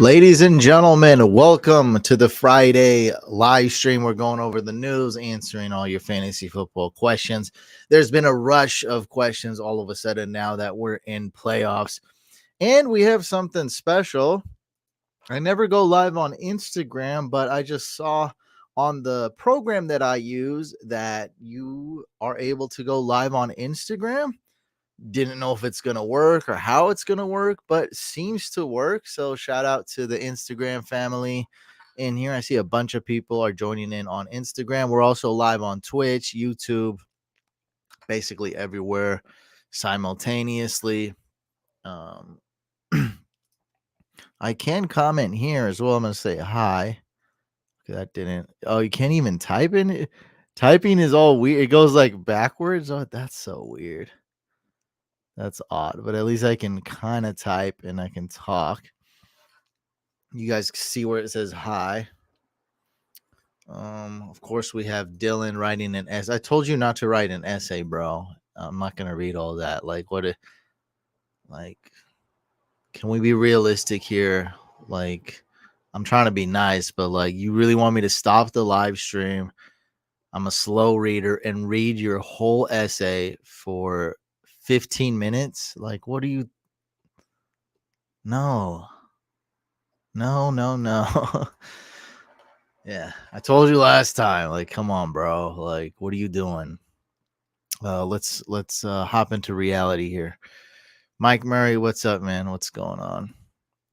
Ladies and gentlemen, welcome to the Friday live stream. We're going over the news, answering all your fantasy football questions. There's been a rush of questions all of a sudden now that we're in playoffs, and we have something special. I never go live on Instagram, but I just saw on the program that I use that you are able to go live on Instagram. Didn't know if it's going to work or how it's going to work, but seems to work. So shout out to the Instagram family in here. I see a bunch of people are joining in on Instagram. We're also live on Twitch, YouTube, basically everywhere simultaneously. I can comment here as well. I'm going to say hi. That didn't. Oh, you can't even type in it. Typing is all weird. It goes like backwards. Oh, that's so weird. That's odd, but at least I can kind of type and I can talk. You guys see where it says hi. Of course, we have Dylan writing an essay. I told you not to write an essay, bro. I'm not gonna read all that. Can we be realistic here? Like, I'm trying to be nice, but like, you really want me to stop the live stream? I'm a slow reader and read your whole essay for 15 minutes. Like, what do you? No. No. Yeah, I told you last time. Like, come on, bro. Like, what are you doing? Let's hop into reality here. Mike Murray, what's up, man? What's going on?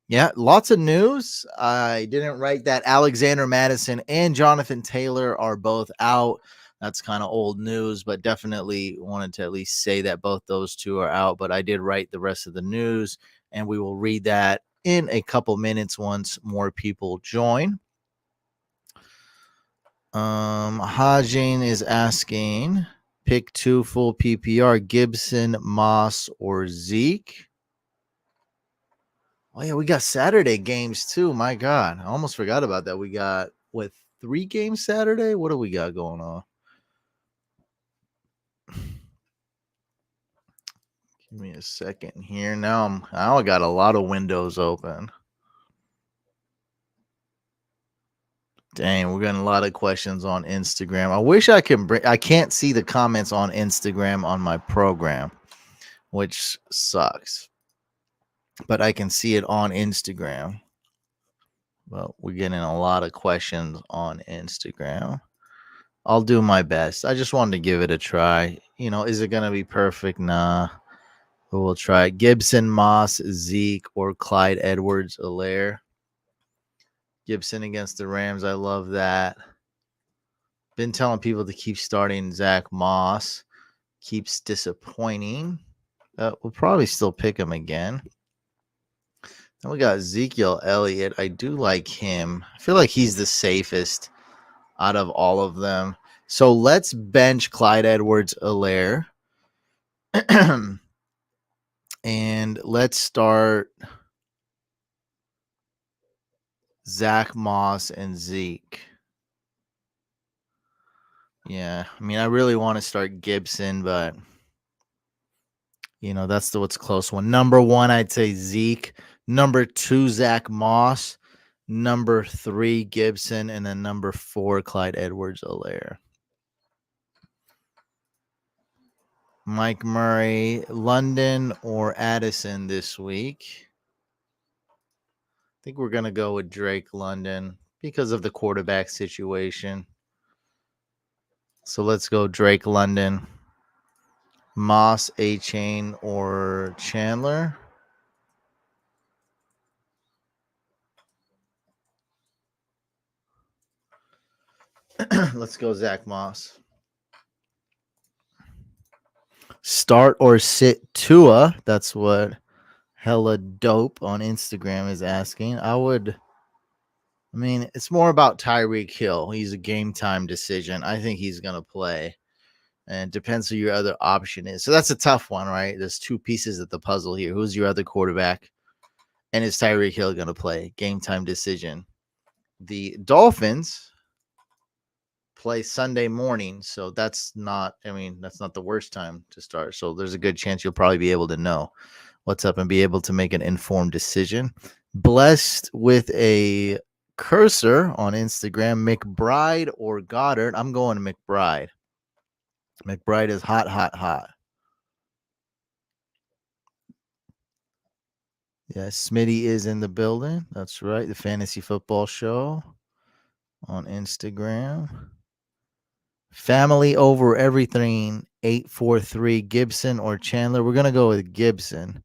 Yeah, lots of news. I didn't write that Alexander Madison and Jonathan Taylor are both out. That's kind of old news, but definitely wanted to at least say that both those two are out. But I did write the rest of the news, and we will read that in a couple minutes once more people join. Hajin is asking, pick two full PPR, Gibson, Moss, or Zeke. Oh yeah, we got Saturday games too. My God, I almost forgot about that. We got 3 games Saturday. What do we got going on? Give me a second here. Now I got a lot of windows open. Dang, we're getting a lot of questions on Instagram. I wish I can I can't see the comments on Instagram on my program, which sucks. But I can see it on Instagram. Well, we're getting a lot of questions on Instagram. I'll do my best. I just wanted to give it a try. Is it going to be perfect? Nah. But we'll try. Gibson, Moss, Zeke, or Clyde Edwards-Helaire. Gibson against the Rams. I love that. Been telling people to keep starting Zach Moss. Keeps disappointing. We'll probably still pick him again. Then we got Ezekiel Elliott. I do like him. I feel like he's the safest out of all of them. So let's bench Clyde Edwards-Helaire. And let's start Zach Moss and Zeke. Yeah, I mean, I really want to start Gibson, but that's what's close one. Number 1, I'd say Zeke. Number 2, Zach Moss. Number 3, Gibson. And then number 4, Clyde Edwards-Helaire. Mike Murray, London or Addison this week? I think we're going to go with Drake London because of the quarterback situation. So let's go Drake London. Moss, A-Chain, or Chandler? Let's go Zach Moss. Start or sit Tua? That's what Hella Dope on Instagram is asking. It's more about Tyreek Hill. He's a game time decision. I think he's going to play. And it depends who your other option is. So that's a tough one, right? There's 2 pieces of the puzzle here. Who's your other quarterback? And is Tyreek Hill going to play? Game time decision. The Dolphins play Sunday morning. So that's not the worst time to start. So there's a good chance you'll probably be able to know what's up and be able to make an informed decision. Blessed with a cursor on Instagram, McBride or Goddard. I'm going McBride. McBride is hot, hot, hot. Yeah, Smitty is in the building. That's right. The Fantasy Football Show on Instagram. Family over everything. 843 Gibson or Chandler. We're gonna go with Gibson.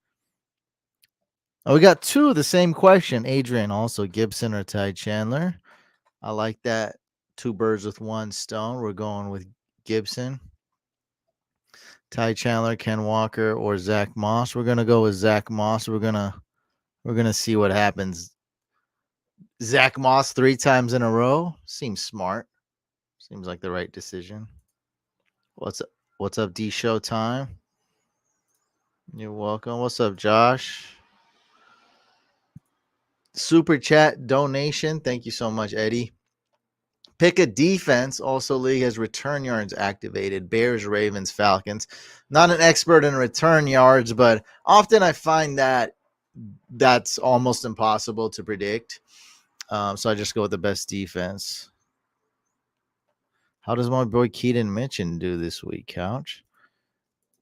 Oh, we got two of the same question. Adrian also Gibson or Ty Chandler. I like that. Two birds with one stone. We're going with Gibson. Ty Chandler, Ken Walker, or Zach Moss. We're gonna go with Zach Moss. We're gonna see what happens. Zach Moss 3 times in a row seems smart. Seems like the right decision. What's up? What's up, D Showtime? You're welcome. What's up, Josh? Super chat donation. Thank you so much, Eddie. Pick a defense. Also, league has return yards activated. Bears, Ravens, Falcons. Not an expert in return yards, but often I find that that's almost impossible to predict. So I just go with the best defense. How does my boy Keaton Mitchell do this week, Couch?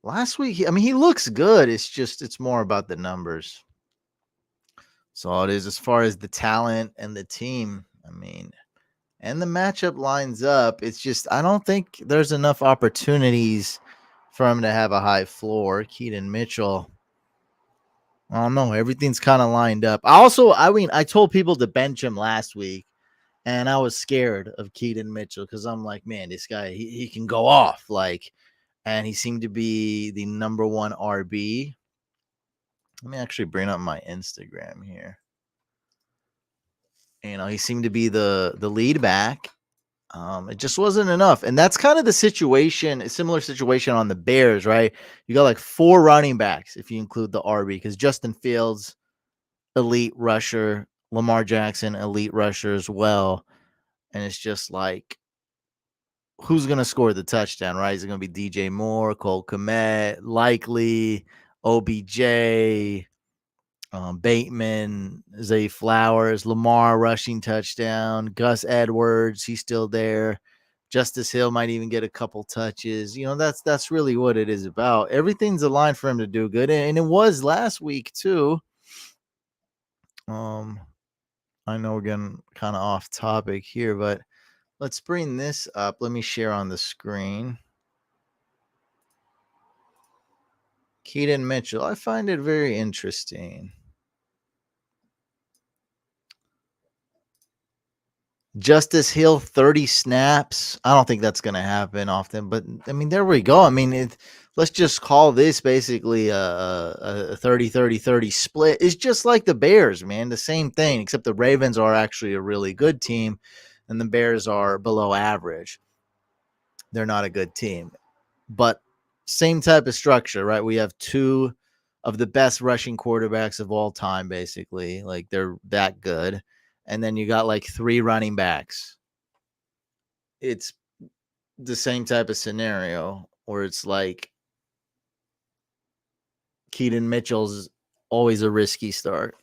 Last week, he looks good. It's more about the numbers. So all it is as far as the talent and the team. And the matchup lines up. It's just I don't think there's enough opportunities for him to have a high floor. Keaton Mitchell. I don't know. Everything's kind of lined up. I told people to bench him last week, and I was scared of Keaton Mitchell because I'm like, man, this guy he can go off and he seemed to be the number one RB. Let me actually bring up my Instagram here. He seemed to be the lead back. It just wasn't enough. And that's kind of the situation, a similar situation on the Bears, right? You got like 4 running backs if you include the RB, because Justin Fields, elite rusher, Lamar Jackson, elite rusher as well. And it's just like, who's going to score the touchdown, right? Is it going to be DJ Moore, Cole Kmet, likely OBJ, Bateman, Zay Flowers, Lamar rushing touchdown, Gus Edwards, he's still there. Justice Hill might even get a couple touches. That's really what it is about. Everything's aligned for him to do good, and it was last week too. I know we're getting kind of off topic here, but let's bring this up. Let me share on the screen. Keaton Mitchell. I find it very interesting. Justice Hill 30 snaps. I don't think that's going to happen often, but there we go. Let's just call this basically a 30-30-30 split. It's just like the Bears, man. The same thing, except the Ravens are actually a really good team and the Bears are below average. They're not a good team, but same type of structure, right? We have 2 of the best rushing quarterbacks of all time, basically. Like, they're that good. And then you got like 3 running backs. It's the same type of scenario where it's like Keaton Mitchell's always a risky start.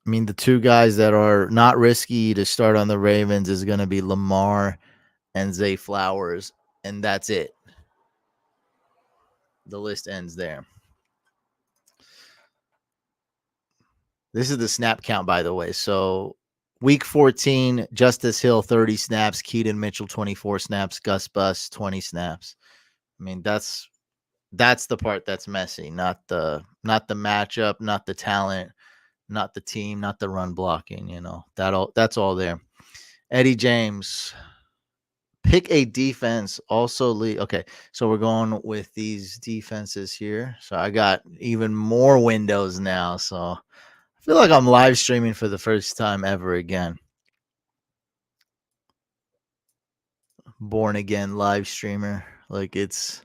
The 2 guys that are not risky to start on the Ravens is going to be Lamar and Zay Flowers, and that's it. The list ends there. This is the snap count, by the way. So week 14, Justice Hill 30 snaps, Keaton Mitchell 24 snaps, Gus Bus 20 snaps. That's the part that's messy, not the matchup, not the talent, not the team, not the run blocking. That's all there. Eddie James, pick a defense. Also, okay, so we're going with these defenses here. So I got even more windows now. So I feel like I'm live streaming for the first time ever again. Born again live streamer. Like it's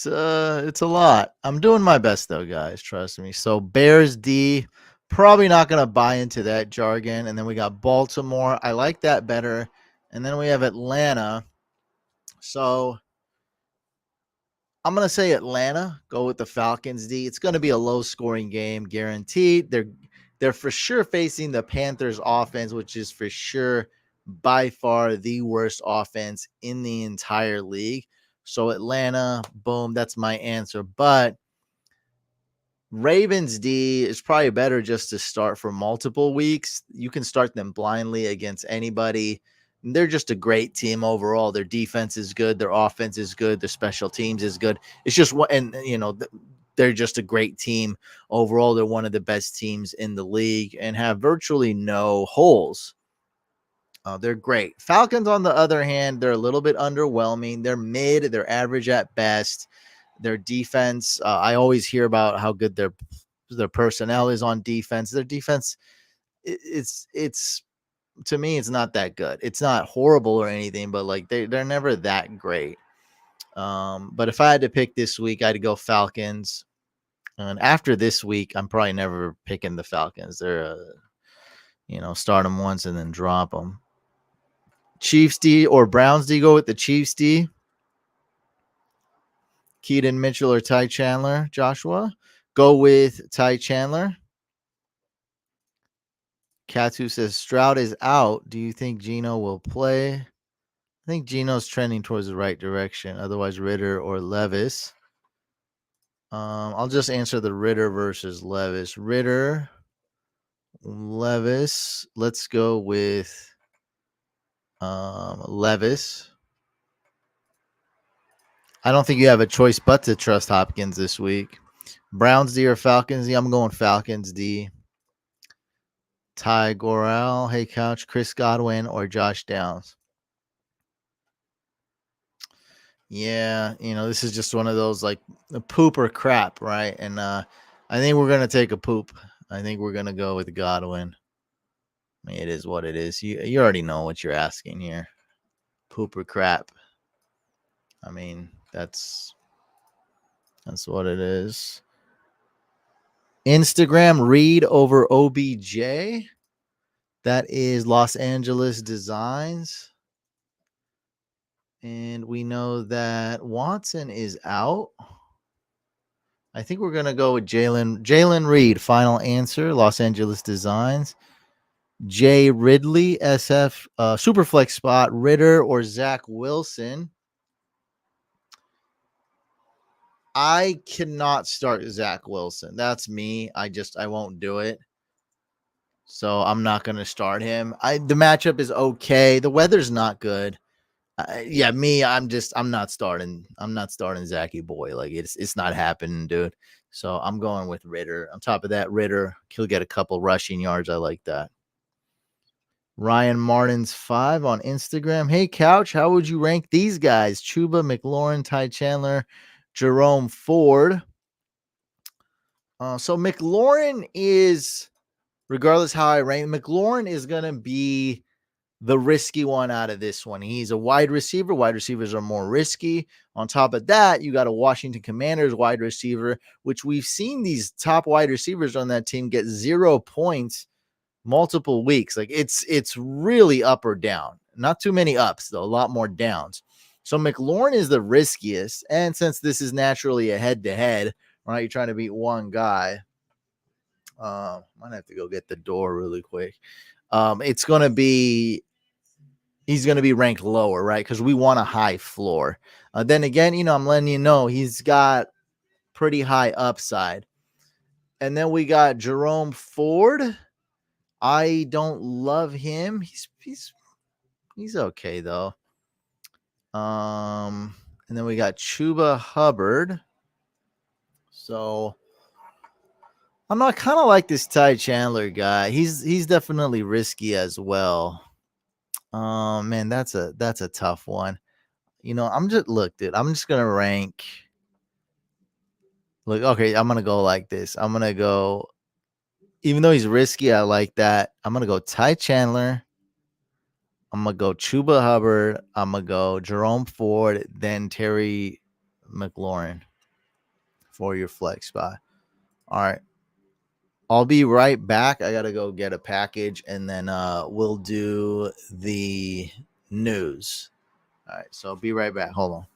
a lot. I'm doing my best though, guys. Trust me. So Bears D, probably not gonna buy into that jargon. And then we got Baltimore. I like that better. And then we have Atlanta. So I'm gonna say Atlanta. Go with the Falcons D. It's gonna be a low scoring game, guaranteed. They're for sure facing the Panthers offense, which is for sure by far the worst offense in the entire league. So Atlanta, boom, that's my answer. But Ravens D is probably better just to start for multiple weeks. You can start them blindly against anybody. They're just a great team overall. Their defense is good. Their offense is good. Their special teams is good. It's just what, and they're just a great team overall. They're one of the best teams in the league and have virtually no holes. They're great. Falcons, on the other hand, they're a little bit underwhelming. They're mid. They're average at best. Their defense, I always hear about how good their personnel is on defense. Their defense, it's to me, it's not that good. It's not horrible or anything, but like they're never that great. But if I had to pick this week, I'd go Falcons. And after this week, I'm probably never picking the Falcons. They're start them once and then drop them. Chiefs D or Browns D? Go with the Chiefs D. Keaton Mitchell or Ty Chandler? Joshua, go with Ty Chandler. Katsu says Stroud is out. Do you think Geno will play? I think Geno's trending towards the right direction. Otherwise, Ritter or Levis. I'll just answer the Ritter versus Levis. Ritter, Levis. Let's go with Levis. I don't think you have a choice but to trust Hopkins this week. Browns D or Falcons D? I'm going Falcons D. Ty Gorell, Hey Couch, Chris Godwin, or Josh Downs? Yeah, this is just one of those like a poop or crap, right? And I think we're gonna take a poop. I think we're gonna go with Godwin. I mean, it is what it is. You already know what you're asking here. Poop or crap. I mean, that's what it is. Instagram Reed over OBJ. That is Los Angeles Designs. And we know that Watson is out. I think we're going to go with Jalen Reed. Final answer, Los Angeles Designs. Jay Ridley, SF, Superflex spot, Ritter or Zach Wilson. I cannot start Zach Wilson. That's me. I won't do it. So I'm not going to start him. The matchup is okay. The weather's not good. I'm not starting. I'm not starting Zachy Boy. Like it's not happening, dude. So I'm going with Ritter. On top of that, Ritter, he'll get a couple rushing yards. I like that. Ryan Martin's 5 on Instagram. Hey, Couch, how would you rank these guys? Chuba, McLaurin, Ty Chandler, Jerome Ford. So McLaurin is, regardless how I rank, McLaurin is going to be the risky one out of this one. He's a wide receiver. Wide receivers are more risky. On top of that, you got a Washington Commanders wide receiver, which we've seen these top wide receivers on that team get 0 points multiple weeks. Like it's really up or down. Not too many ups, though, a lot more downs. So McLaurin is the riskiest. And since this is naturally a head-to-head, right, you're trying to beat one guy. Might have to go get the door really quick. It's going to be, he's going to be ranked lower, right? Because we want a high floor. Then again, I'm letting you know he's got pretty high upside. And then we got Jerome Ford. I don't love him. He's okay though. And then we got Chuba Hubbard. So I'm not kind of like this Ty Chandler guy. He's definitely risky as well. Man, that's a tough one. I'm just gonna rank. Look, okay, I'm gonna go like this. I'm gonna go, even though he's risky, I like that. I'm gonna go Ty Chandler. I'm gonna go Chuba Hubbard. I'm gonna go Jerome Ford, then Terry McLaurin for your flex spot. All right. I'll be right back. I gotta go get a package and then we'll do the news. All right, so I'll be right back. Hold on.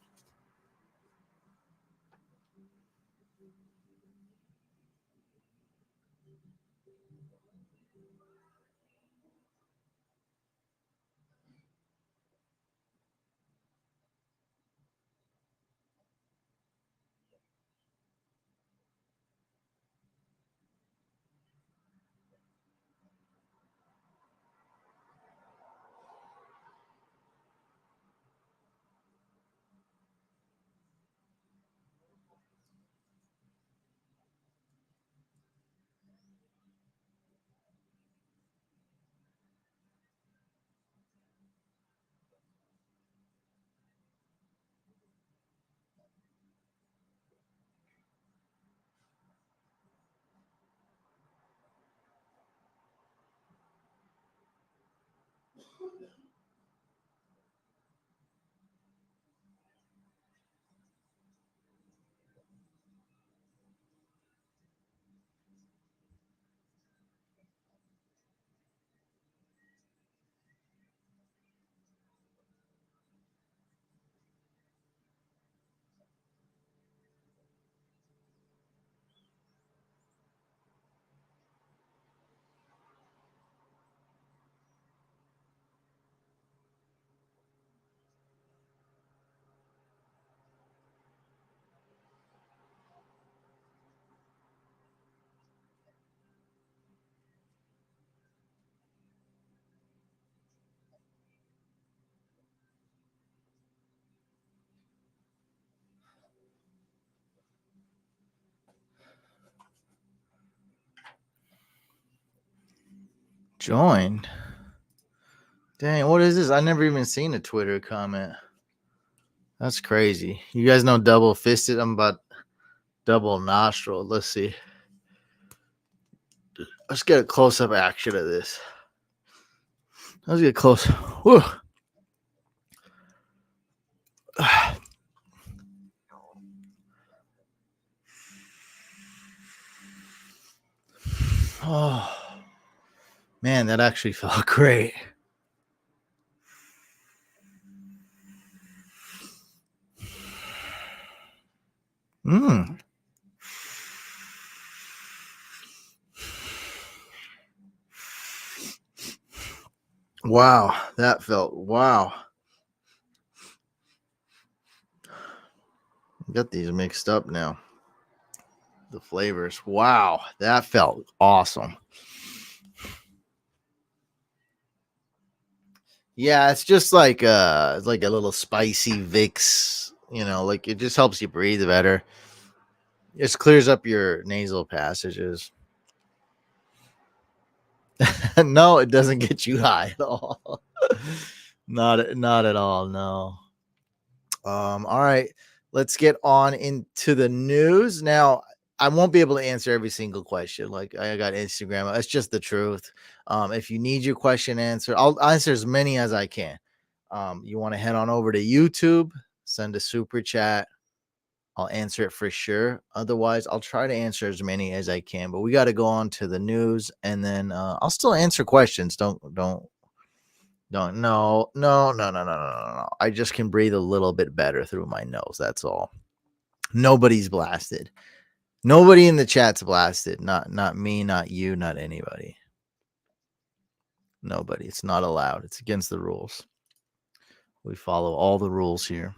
Joined. Dang, what is this? I never even seen a Twitter comment. That's crazy. You guys know double fisted? I'm about double nostril. Let's see. Let's get a close up action of this. Let's get close. Whew. Oh, man, that actually felt great. Mm. Wow, that felt wow. Got these mixed up now. The flavors. Wow, that felt awesome. Yeah, it's just like a little spicy Vicks, you know, like it just helps you breathe better. It just clears up your nasal passages. No, it doesn't get you high at all. Not at all, no. All right, let's get on into the news. Now, I won't be able to answer every single question. Like I got Instagram. That's just the truth. If you need your question answered, I'll answer as many as I can. You want to head on over to YouTube, send a super chat. I'll answer it for sure. Otherwise, I'll try to answer as many as I can. But we got to go on to the news, and then I'll still answer questions. No. I just can breathe a little bit better through my nose. That's all. Nobody's blasted. Nobody in the chat's blasted. Not me, not you, not anybody. Nobody. It's not allowed. It's against the rules. We follow all the rules here.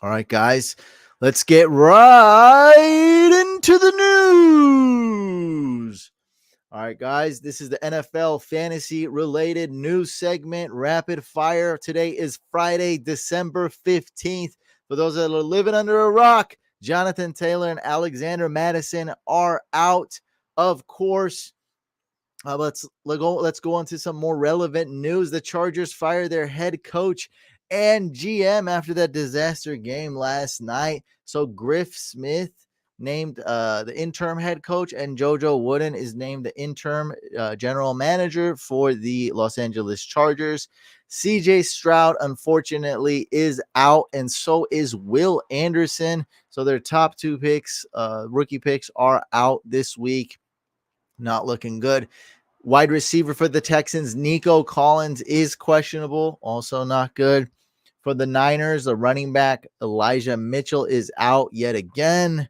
All right, guys. Let's get right into the news. All right, guys, this is the NFL fantasy related news segment, Rapid Fire. Today is Friday, December 15th. For those that are living under a rock, Jonathan Taylor and Alexander Madison are out, of course. Let's go into some more relevant news. The Chargers fire their head coach and GM after that disaster game last night. So Griff Smith named the interim head coach, and JoJo Wooden is named the interim general manager for the Los Angeles Chargers. CJ Stroud, unfortunately, is out, and so is Will Anderson. So their top two picks, rookie picks, are out this week. Not looking good. Wide receiver for the Texans, Nico Collins, is questionable. Also not good. For the Niners, the running back, Elijah Mitchell, is out yet again.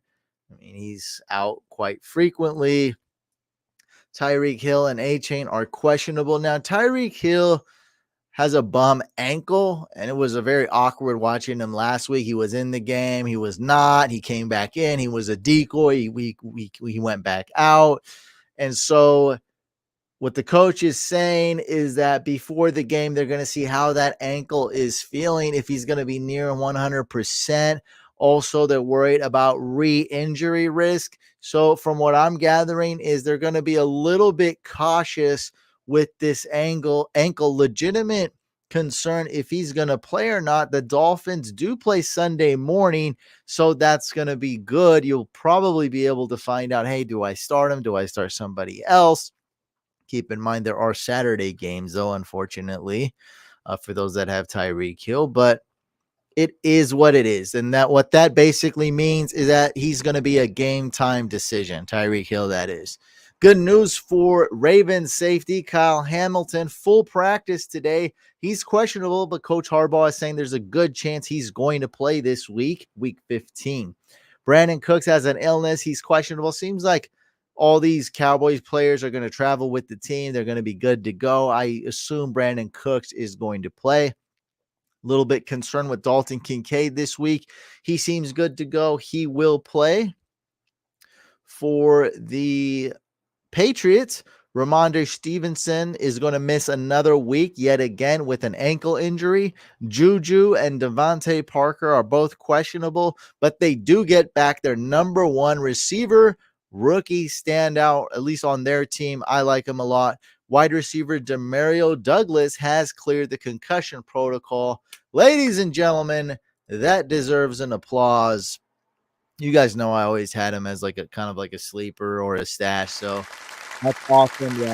I mean, he's out quite frequently. Tyreek Hill and A-Chain are questionable. Now, Tyreek Hill has a bum ankle, and it was a very awkward watching him last week. He was in the game. He was not. He came back in. He was a decoy. He went back out. And so what the coach is saying is that before the game, they're going to see how that ankle is feeling, if he's going to be near 100%. Also, they're worried about re-injury risk. So from what I'm gathering is they're going to be a little bit cautious with this ankle. Legitimate concern if he's going to play or not. The Dolphins do play Sunday morning, so that's going to be good. You'll probably be able to find out, hey, do I start him? Do I start somebody else? Keep in mind there are Saturday games, though, unfortunately, for those that have Tyreek Hill. But it is what it is. And that what that basically means is that he's going to be a game time decision. Tyreek Hill, that is. Good news for Ravens safety Kyle Hamilton. Full practice today. He's questionable, but Coach Harbaugh is saying there's a good chance he's going to play this week, week 15. Brandon Cooks has an illness. He's questionable. Seems like all these Cowboys players are going to travel with the team. They're going to be good to go. I assume Brandon Cooks is going to play. A little bit concerned with Dalton Kincaid this week. He seems good to go. He will play. For the Patriots, Ramondre Stevenson is going to miss another week yet again with an ankle injury. Juju and Devontae Parker are both questionable, but they do get back their number one receiver, rookie standout, at least on their team. I like him a lot. Wide receiver Demario Douglas has cleared the concussion protocol. Ladies and gentlemen, that deserves an applause. You guys know I always had him as like a kind of like a sleeper or a stash, so that's awesome. There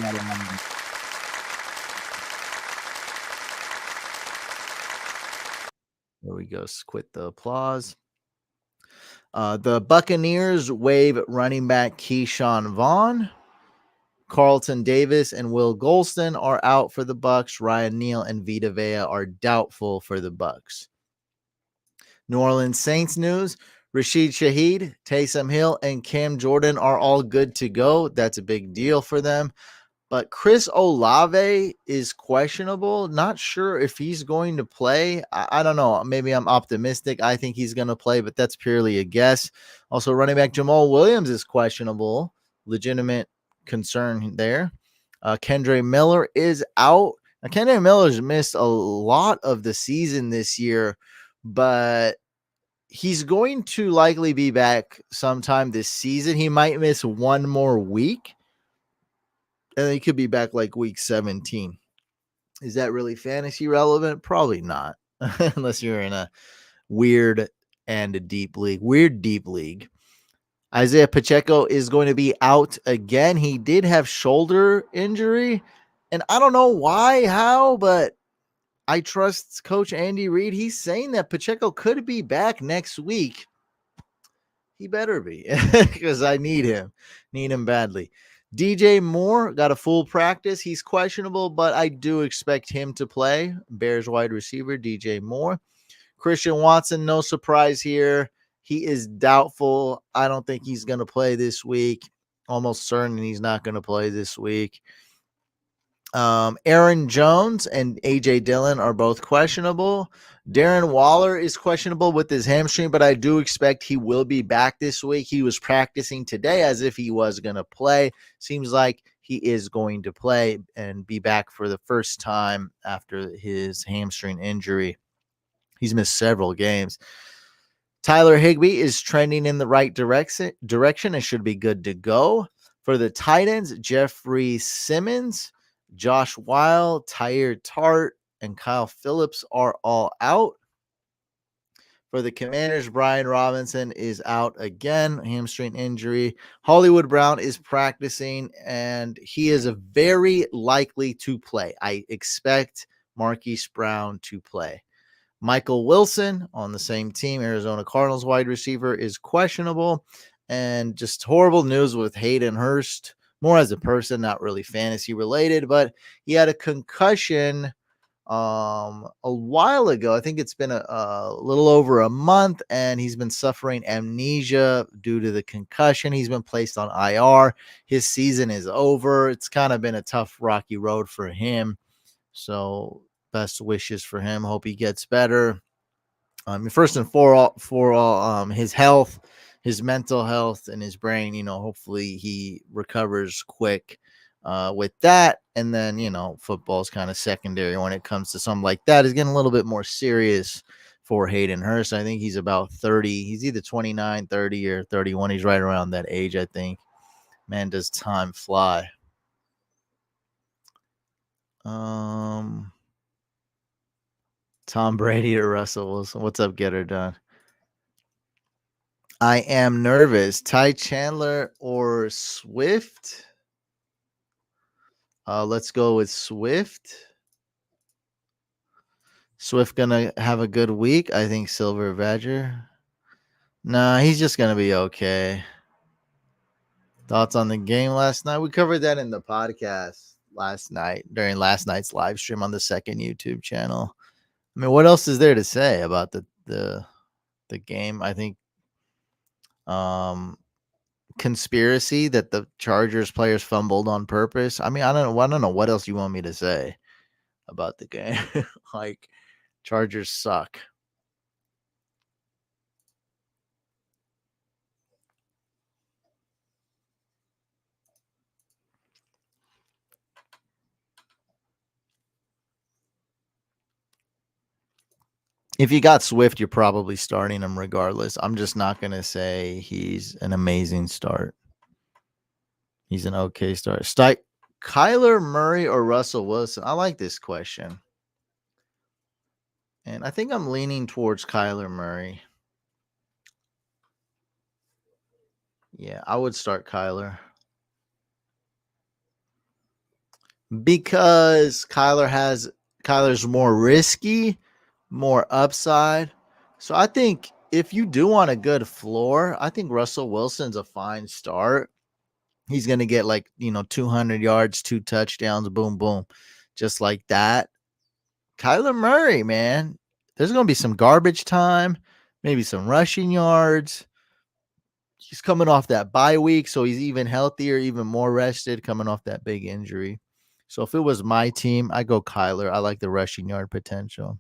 we go. Quit the applause. The Buccaneers waive running back Keyshawn Vaughn. Carlton Davis and Will Golston are out for the Bucs. Ryan Neal and Vita Vea are doubtful for the Bucs. New Orleans Saints news. Rashid Shaheed, Taysom Hill, and Cam Jordan are all good to go. That's a big deal for them. But Chris Olave is questionable. Not sure if he's going to play. I don't know. Maybe I'm optimistic. I think he's going to play, but that's purely a guess. Also, running back Jamal Williams is questionable. Legitimate concern there. Kendre Miller is out. Now, Kendre Miller's missed a lot of the season this year, but he's going to likely be back sometime this season. He might miss one more week, and he could be back like week 17. Is that really fantasy relevant? Probably not, unless you're in a weird and a deep league. Isaiah Pacheco is going to be out again. He did have shoulder injury, and I don't know why, how, but I trust Coach Andy Reid. He's saying that Pacheco could be back next week. He better be, because I need him badly. DJ Moore got a full practice. He's questionable, but I do expect him to play. Bears wide receiver DJ Moore. Christian Watson, no surprise here. He is doubtful. I don't think he's going to play this week. Almost certain he's not going to play this week. Aaron Jones and A.J. Dillon are both questionable. Darren Waller is questionable with his hamstring, but I do expect he will be back this week. He was practicing today as if he was going to play. Seems like he is going to play and be back for the first time after his hamstring injury. He's missed several games. Tyler Higbee is trending in the right direction and should be good to go. For the Titans, Jeffrey Simmons, Josh Weil, Tyre Tart, and Kyle Phillips are all out. For the Commanders, Brian Robinson is out again, hamstring injury. Hollywood Brown is practicing, and he is very likely to play. I expect Marquise Brown to play. Michael Wilson on the same team, Arizona Cardinals wide receiver, is questionable. And just horrible news with Hayden Hurst, more as a person, not really fantasy related, but he had a concussion a while ago. I think it's been a little over a month, and he's been suffering amnesia due to the concussion. He's been placed on IR. His season is over. It's kind of been a tough, rocky road for him. So, best wishes for him. Hope he gets better. First and for all, his health, his mental health, and his brain. Hopefully he recovers quick with that. And then football's kind of secondary when it comes to something like that. It's getting a little bit more serious for Hayden Hurst. I think he's about 30. He's either 29, 30, or 31. He's right around that age, I think. Man, does time fly. Tom Brady or Russell Wilson? What's up, Get Her Done? I am nervous. Ty Chandler or Swift? Let's go with Swift. Swift gonna have a good week. I think Silver Badger. Nah, he's just gonna be okay. Thoughts on the game last night? We covered that in the podcast last night during last night's live stream on the second YouTube channel. I mean, what else is there to say about the game? I think conspiracy that the Chargers players fumbled on purpose. I mean, I don't know what else you want me to say about the game. Like, Chargers suck. If you got Swift, you're probably starting him regardless. I'm just not going to say he's an amazing start. He's an okay start. Kyler Murray or Russell Wilson? I like this question. And I think I'm leaning towards Kyler Murray. Yeah, I would start Kyler. Because Kyler's more risky, more upside. So I think if you do want a good floor, I think Russell Wilson's a fine start. He's going to get 200 yards, 2 touchdowns, boom, boom, just like that. Kyler Murray, man, there's going to be some garbage time, maybe some rushing yards. He's coming off that bye week, so he's even healthier, even more rested, coming off that big injury. So if it was my team, I go Kyler. I like the rushing yard potential.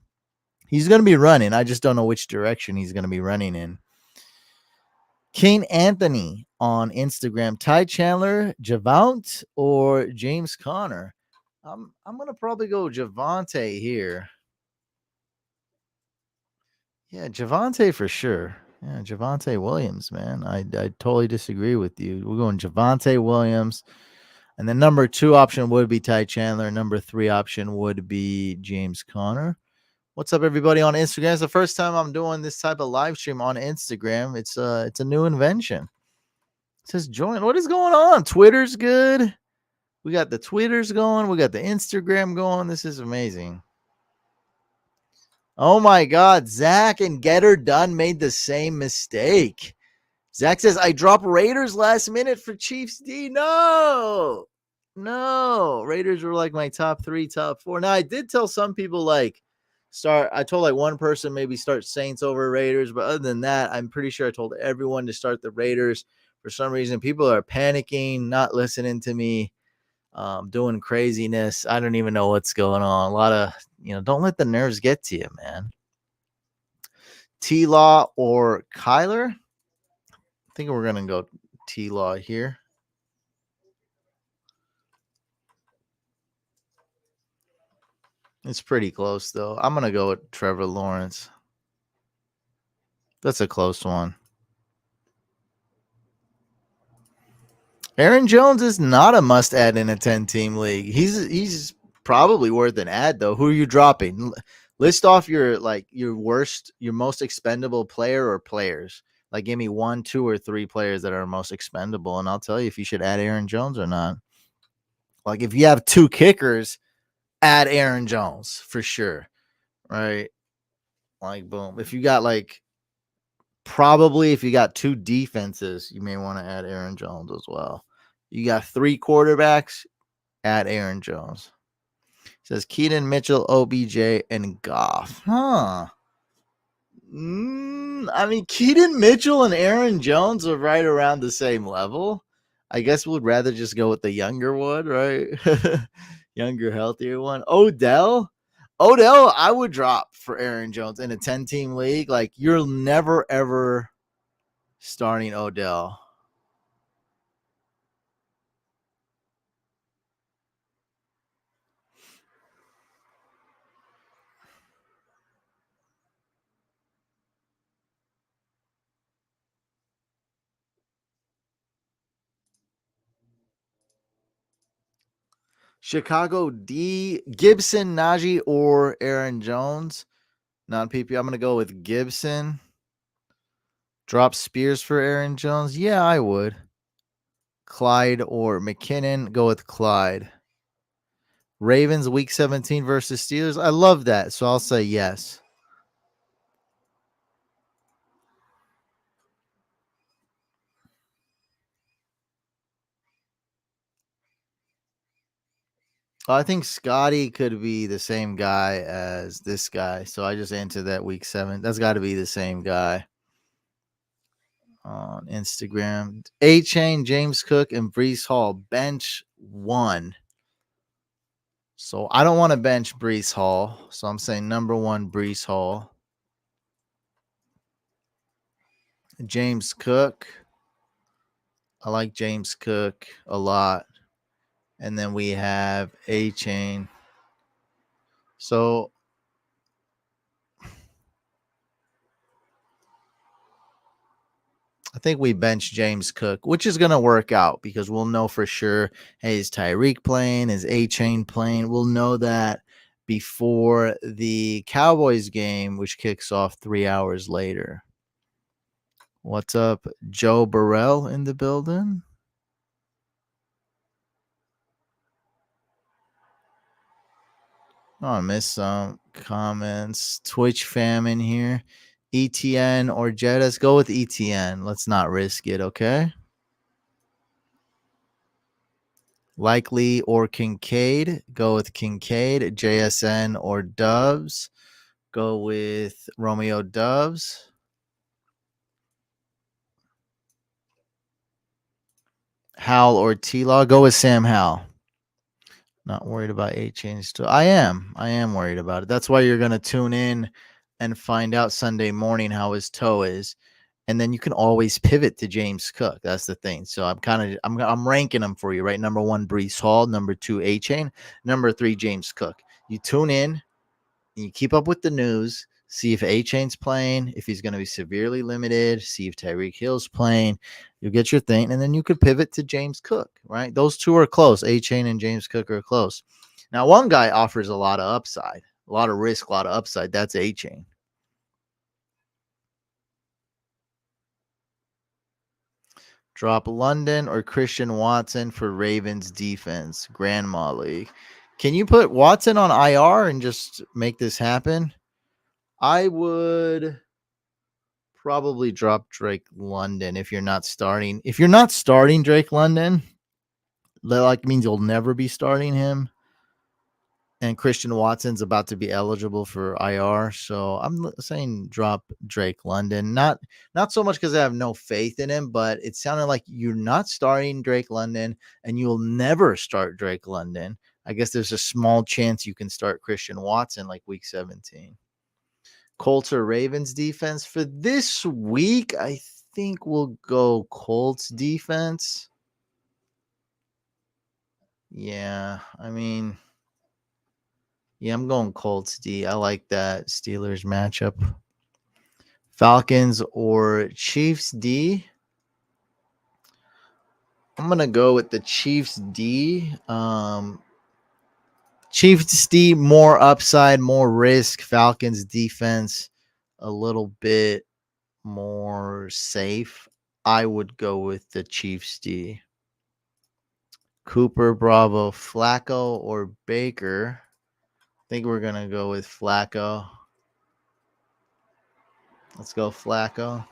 He's going to be running. I just don't know which direction he's going to be running in. Kane Anthony on Instagram. Ty Chandler, Javante, or James Conner? I'm going to probably go Javante here. Yeah, Javante for sure. Yeah, Javante Williams, man. I totally disagree with you. We're going Javante Williams. And then number 2 option would be Ty Chandler. Number 3 option would be James Conner. What's up, everybody on Instagram? It's the first time I'm doing this type of live stream on Instagram. It's a new invention. It says join. What is going on? Twitter's good. We got the Twitters going. We got the Instagram going. This is amazing. Oh my God. Zach and Get Her Done made the same mistake. Zach says, I dropped Raiders last minute for Chiefs D. No. Raiders were like my top 3, top 4. Now, I did tell some people I told one person maybe start Saints over Raiders, but other than that, I'm pretty sure I told everyone to start the Raiders. For some reason, people are panicking, not listening to me, doing craziness. I don't even know what's going on. A lot of, don't let the nerves get to you, man. T-Law or Kyler? I think we're going to go T-Law here. It's pretty close, though. I'm going to go with Trevor Lawrence. That's a close one. Aaron Jones is not a must-add in a 10-team league. He's probably worth an add, though. Who are you dropping? List off your most expendable player or players. Like, give me 1, 2, or 3 players that are most expendable, and I'll tell you if you should add Aaron Jones or not. Like, if you have 2 kickers, add Aaron Jones for sure, right? Like, boom. If you got if you got 2 defenses, you may want to add Aaron Jones as well. You got 3 quarterbacks, add Aaron Jones. says Keaton Mitchell, OBJ, and Goff. Huh. I mean, Keaton Mitchell and Aaron Jones are right around the same level. I guess we'd rather just go with the younger one, right? Younger, healthier one. Odell, I would drop for Aaron Jones in a 10-team league. Like, you're never, ever starting Odell. Chicago D, Gibson, Najee, or Aaron Jones. Non PP. I'm going to go with Gibson. Drop Spears for Aaron Jones. Yeah, I would. Clyde or McKinnon. Go with Clyde. Ravens week 17 versus Steelers. I love that. So I'll say yes. I think Scotty could be the same guy as this guy. So I just answered that week 7. That's got to be the same guy on Instagram. A Chain, James Cook, and Brees Hall. Bench 1. So I don't want to bench Brees Hall. So I'm saying number 1, Brees Hall. James Cook. I like James Cook a lot. And then we have A Chain. So I think we bench James Cook, which is going to work out because we'll know for sure, hey, is Tyreek playing? Is A-Chain playing? We'll know that before the Cowboys game, which kicks off 3 hours later. What's up, Joe Burrell in the building? Oh, I missed some comments. Twitch fam in here. ETN or Jettas? Go with ETN. Let's not risk it, okay? Likely or Kincaid? Go with Kincaid. JSN or Dubs? Go with Romeo Dubs. Howell or T-Law? Go with Sam Howell. Not worried about A-Chain still. I am worried about it. That's why you're going to tune in and find out Sunday morning how his toe is. And then you can always pivot to James Cook. That's the thing. So I'm ranking them for you, right? Number 1, Brees Hall. Number 2, A-Chain. Number 3, James Cook. You tune in and you keep up with the news. See if A-Chain's playing, if he's going to be severely limited. See if Tyreek Hill's playing. You'll get your thing, and then you could pivot to James Cook, right? Those two are close. A-Chain and James Cook are close. Now, one guy offers a lot of upside, a lot of risk, a lot of upside. That's A-Chain. Drop London or Christian Watson for Ravens defense, Grandma League. Can you put Watson on IR and just make this happen? I would probably drop Drake London if you're not starting. If you're not starting Drake London, that like means you'll never be starting him. And Christian Watson's about to be eligible for IR, so I'm saying drop Drake London. Not so much because I have no faith in him, but it sounded like you're not starting Drake London, and you'll never start Drake London. I guess there's a small chance you can start Christian Watson like week 17. Colts or Ravens defense for this week? I think we'll go Colts defense. Yeah, I mean, yeah, I'm going Colts D. I like that Steelers matchup. Falcons or Chiefs D. I'm gonna go with the Chiefs D. Chiefs D, more upside, more risk. Falcons defense, a little bit more safe. I would go with the Chiefs D. Cooper, Bravo, Flacco, or Baker. I think we're gonna go with Flacco. Let's go Flacco.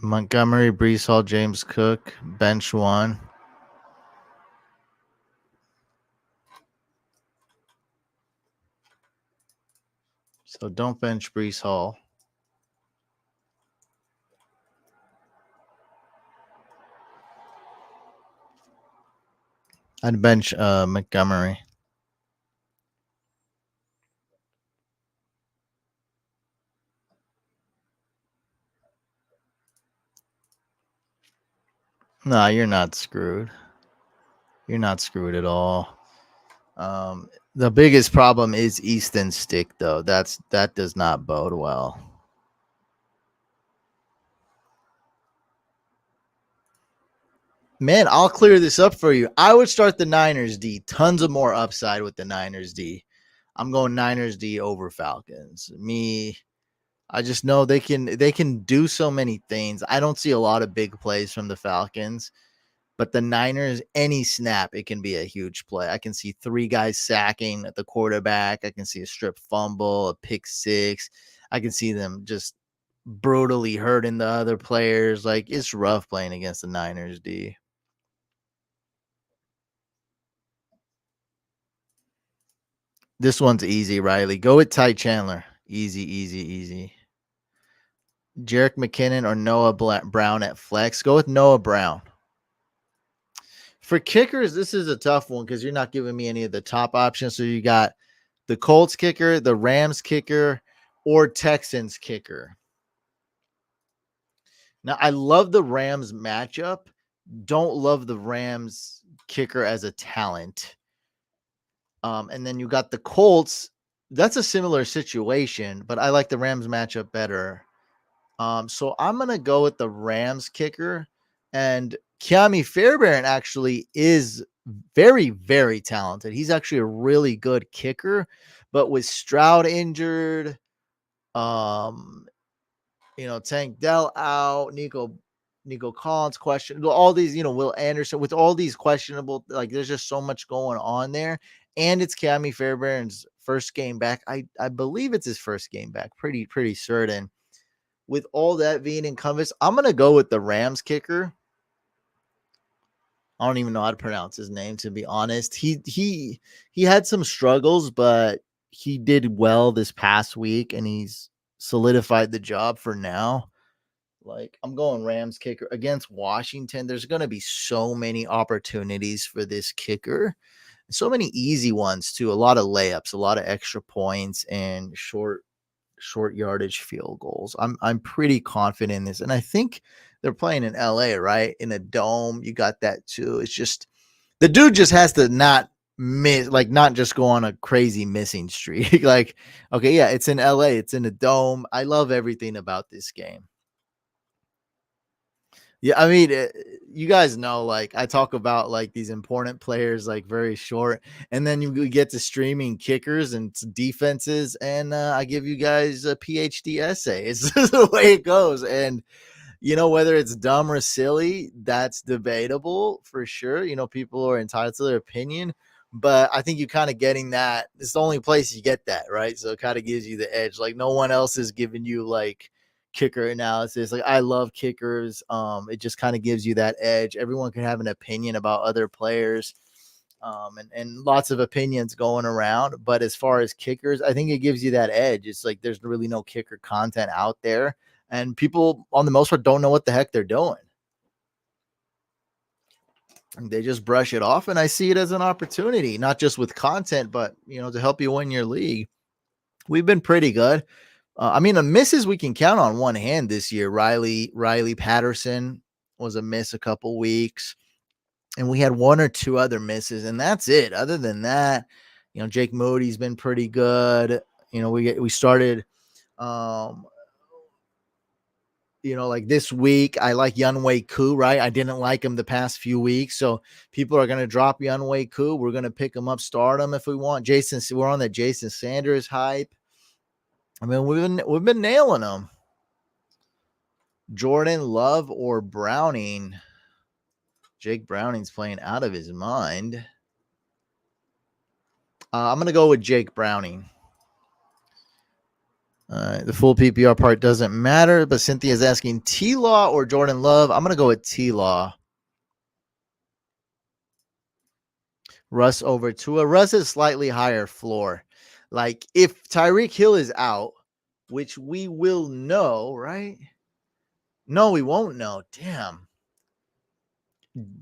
Montgomery, Brees Hall, James Cook, bench one. So don't bench Brees Hall. I'd bench Montgomery. No, you're not screwed. You're not screwed at all. The biggest problem is Easton Stick, though. That does not bode well. Man, I'll clear this up for you. I would start the Niners D. Tons of more upside with the Niners D. I'm going Niners D over Falcons. I just know they can do so many things. I don't see a lot of big plays from the Falcons, but the Niners, any snap, it can be a huge play. I can see 3 guys sacking at the quarterback. I can see a strip fumble, a pick six. I can see them just brutally hurting the other players. Like, it's rough playing against the Niners D. This one's easy, Riley. Go with Ty Chandler. Easy, easy, easy. Jerick McKinnon or Noah Brown at flex. Go with Noah Brown. For kickers, this is a tough one because you're not giving me any of the top options. So you got the Colts kicker, the Rams kicker, or Texans kicker. Now, I love the Rams matchup. Don't love the Rams kicker as a talent. And then you got the Colts. That's a similar situation, but I like the Rams matchup better. So I'm gonna go with the Rams kicker, and Keami Fairbairn actually is very, very talented. He's actually a really good kicker, but with Stroud injured, um, Tank Dell out, Nico Collins question, all these, Will Anderson with all these questionable, like there's just so much going on there, and it's Keami Fairbairn's first game back. I believe it's his first game back, pretty certain. With all that being encompassed, I'm gonna go with the Rams kicker. I don't even know how to pronounce his name, to be honest. He had some struggles, but he did well this past week, and he's solidified the job for now. Like, I'm going Rams kicker against Washington. There's going to be so many opportunities for this kicker. So many easy ones too. A lot of layups, a lot of extra points, and short yardage field goals. I'm pretty confident in this. And I think they're playing in LA, right? In a dome. You got that too. It's just the dude just has to not miss, like not just go on a crazy missing streak. Like, okay, yeah, it's in LA, it's in a dome. I love everything about this game. Yeah, I mean, you guys know, like I talk about like these important players, like very short, and then you get to streaming kickers and defenses, and I give you guys a PhD essay. It's just the way it goes, and whether it's dumb or silly, that's debatable for sure. People are entitled to their opinion, but I think you kind of getting that. It's the only place you get that, right? So it kind of gives you the edge. Like no one else is giving you like kicker analysis. Like I love kickers. It just kind of gives you that edge. Everyone can have an opinion about other players. And lots of opinions going around. But as far as kickers, I think it gives you that edge. It's like there's really no kicker content out there, and people on the most part don't know what the heck they're doing. They just brush it off, and I see it as an opportunity, not just with content, but to help you win your league. We've been pretty good. I mean, the misses we can count on one hand this year. Riley Patterson was a miss a couple weeks, and we had one or two other misses, and that's it. Other than that, Jake Moody's been pretty good. We started, um, like this week. I like Younghoe Koo, right? I didn't like him the past few weeks, so people are gonna drop Younghoe Koo. We're gonna pick him up, start him if we want. We're on the Jason Sanders hype. I mean, we've been nailing them. Jordan Love or Browning? Jake Browning's playing out of his mind. I'm going to go with Jake Browning. The full PPR part doesn't matter, but Cynthia's asking T-Law or Jordan Love. I'm going to go with T-Law. Russ over Tua. Russ is slightly higher floor. Like if Tyreek Hill is out, which we will know, right? No, we won't know. Damn.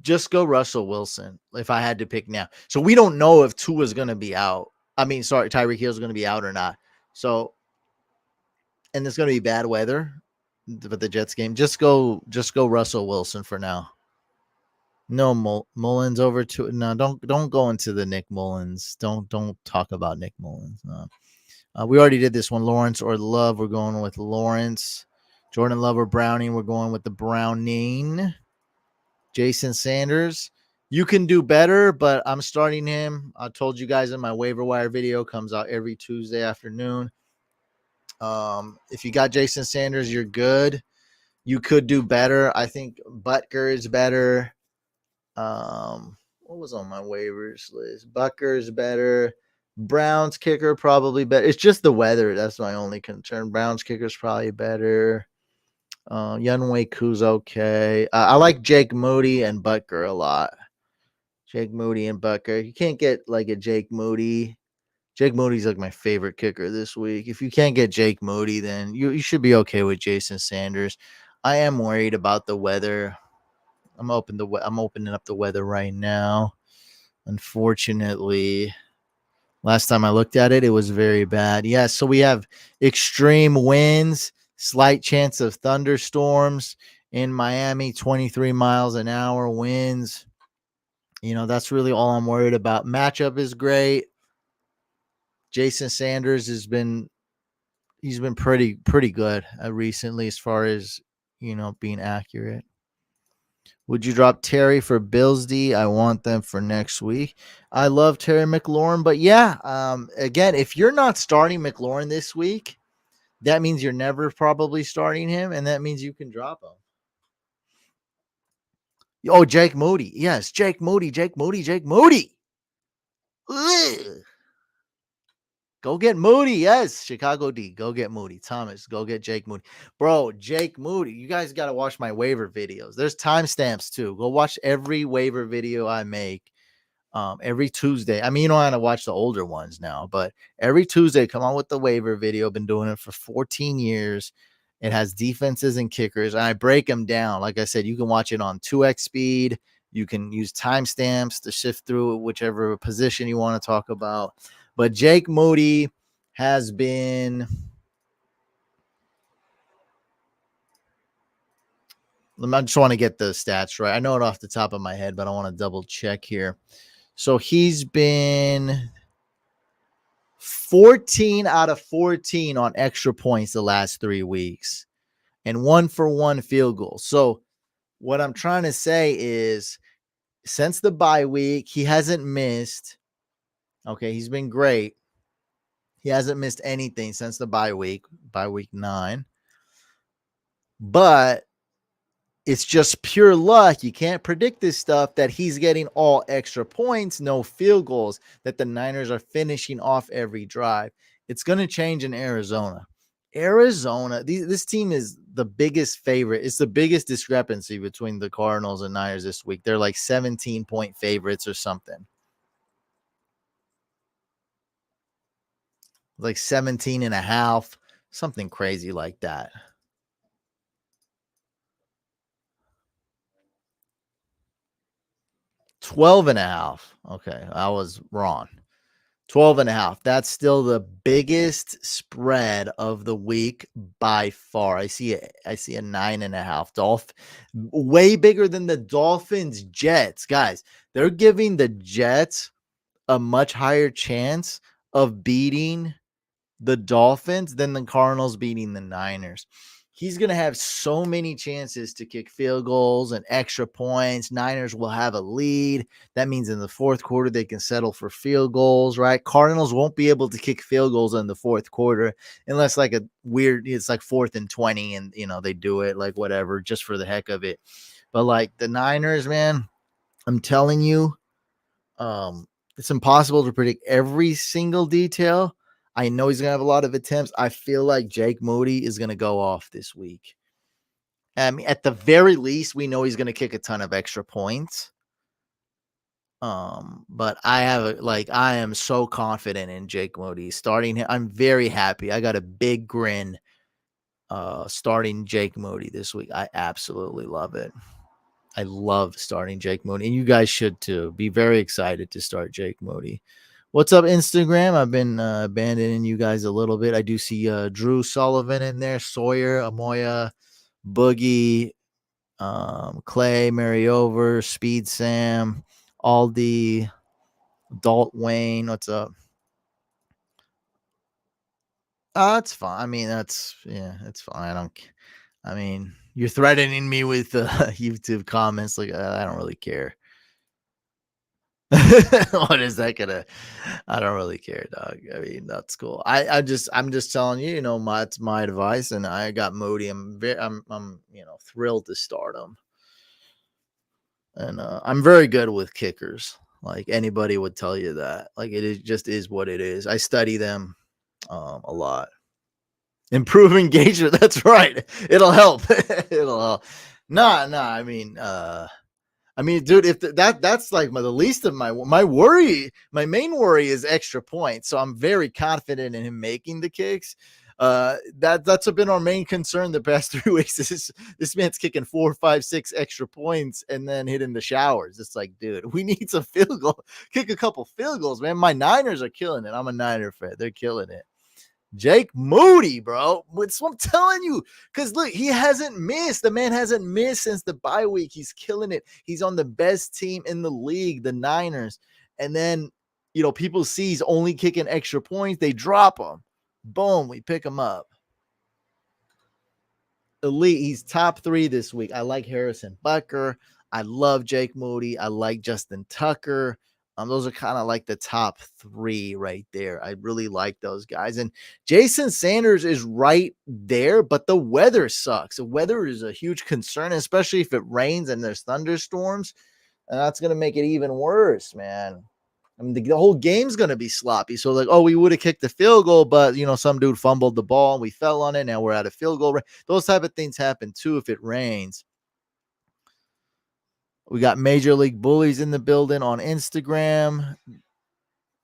Just go Russell Wilson if I had to pick now. So we don't know if Tua's going to be out. I mean, sorry, Tyreek Hill's going to be out or not. So, and there's going to be bad weather for the Jets game. Just go Russell Wilson for now. No, Mullins over to no. Don't go into the Nick Mullins. Don't talk about Nick Mullins. No. We already did this one. Lawrence or Love. We're going with Lawrence. Jordan Love or Browning. We're going with the Browning. Jason Sanders. You can do better, but I'm starting him. I told you guys in my waiver wire video, comes out every Tuesday afternoon. If you got Jason Sanders, you're good. You could do better. I think Butker is better. What was on my waivers list? Butker is better. Browns kicker probably better. It's just the weather. That's my only concern. Browns kicker is probably better. Younghoe Koo's okay. I like Jake Moody and Butker a lot. Jake Moody and Butker. You can't get like a Jake Moody. Jake Moody's like my favorite kicker this week. If you can't get Jake Moody, then you should be okay with Jason Sanders. I am worried about the weather. I'm opening up the weather right now. Unfortunately, last time I looked at it, it was very bad. Yeah, so we have extreme winds, slight chance of thunderstorms in Miami, 23 miles an hour winds. You know, that's really all I'm worried about. Matchup is great. Jason Sanders he's been pretty good recently as far as, you know, being accurate. Would you drop Terry for Bills D? I want them for next week. I love Terry McLaurin, but yeah, again, if you're not starting McLaurin this week, that means you're never probably starting him, and that means you can drop him. Oh, Jake Moody. Yes, Jake Moody. Ugh. Go get Moody. Yes, Chicago D. Go get Moody. Thomas, go get Jake Moody. Bro, Jake Moody. You guys got to watch my waiver videos. There's timestamps too. Go watch every waiver video I make every Tuesday. I mean, you don't have to watch the older ones now, but every Tuesday, come on with the waiver video. Been doing it for 14 years. It has defenses and kickers, and I break them down. Like I said, you can watch it on 2x speed. You can use timestamps to shift through whichever position you want to talk about. But Jake Moody has been I just want to get the stats right. I know it off the top of my head, but I want to double check here. So he's been 14 out of 14 on extra points the last 3 weeks and 1-for-1 field goal. So what I'm trying to say is since the bye week, he hasn't missed. Okay, he's been great. He hasn't missed anything since the bye week 9. But it's just pure luck. You can't predict this stuff that he's getting all extra points, no field goals, that the Niners are finishing off every drive. It's going to change in Arizona. This team is the biggest favorite. It's the biggest discrepancy between the Cardinals and Niners this week. They're like 17-point favorites or something. Like 17 and a half, something crazy like that. $12.5. Okay, I was wrong. 12.5. That's still the biggest spread of the week by far. I see a 9.5. Way bigger than the Dolphins Jets. Guys, they're giving the Jets a much higher chance of beating the Dolphins than the Cardinals beating the Niners. He's going to have so many chances to kick field goals and extra points. Niners will have a lead. That means in the fourth quarter, they can settle for field goals, right? Cardinals won't be able to kick field goals in the fourth quarter unless like it's like 4th and 20 and, you know, they do it like whatever, just for the heck of it. But like the Niners, man, I'm telling you, it's impossible to predict every single detail. I know he's gonna have a lot of attempts. I feel like Jake Moody is gonna go off this week. At the very least, we know he's gonna kick a ton of extra points. But I am so confident in Jake Moody starting him. I'm very happy. I got a big grin starting Jake Moody this week. I absolutely love it. I love starting Jake Moody, and you guys should too. Be very excited to start Jake Moody. What's up, Instagram? I've been abandoning you guys a little bit. I do see Drew Sullivan in there, Sawyer, Amoya, Boogie, Clay, Mariover, Speed Sam, Aldi, Dalt Wayne. What's up? That's fine. I mean, that's it's fine. I mean, you're threatening me with YouTube comments. Like, I don't really care. What is that gonna? I don't really care, dog. I mean, that's cool. I'm just telling you, it's my advice, and I got Moody. I'm thrilled to start him, and I'm very good with kickers. Like anybody would tell you that. Like just is what it is. I study them a lot. Improve engagement. That's right. It'll help. It'll help. Nah. I mean, dude, if that's like the least of my worry, my main worry is extra points. So I'm very confident in him making the kicks. That's been our main concern the past 3 weeks. This man's kicking 4, 5, 6 extra points and then hitting the showers. It's like, dude, we need some field goal, kick a couple field goals, man. My Niners are killing it. I'm a Niner fan. They're killing it. Jake Moody, bro. It's what I'm telling you. Because look, he hasn't missed. The man hasn't missed since the bye week. He's killing it. He's on the best team in the league, the Niners. And then, people see he's only kicking extra points. They drop him. Boom, we pick him up. Elite. He's top 3 this week. I like Harrison Butker. I love Jake Moody. I like Justin Tucker. Those are kind of like the top 3 right there. I really like those guys. And Jason Sanders is right there, but the weather sucks. The weather is a huge concern, especially if it rains and there's thunderstorms. And that's going to make it even worse, man. I mean, the whole game's going to be sloppy. So, like, we would have kicked the field goal, but, some dude fumbled the ball and we fell on it. Now we're at a field goal. Those type of things happen, too, if it rains. We got Major League Bullies in the building on Instagram.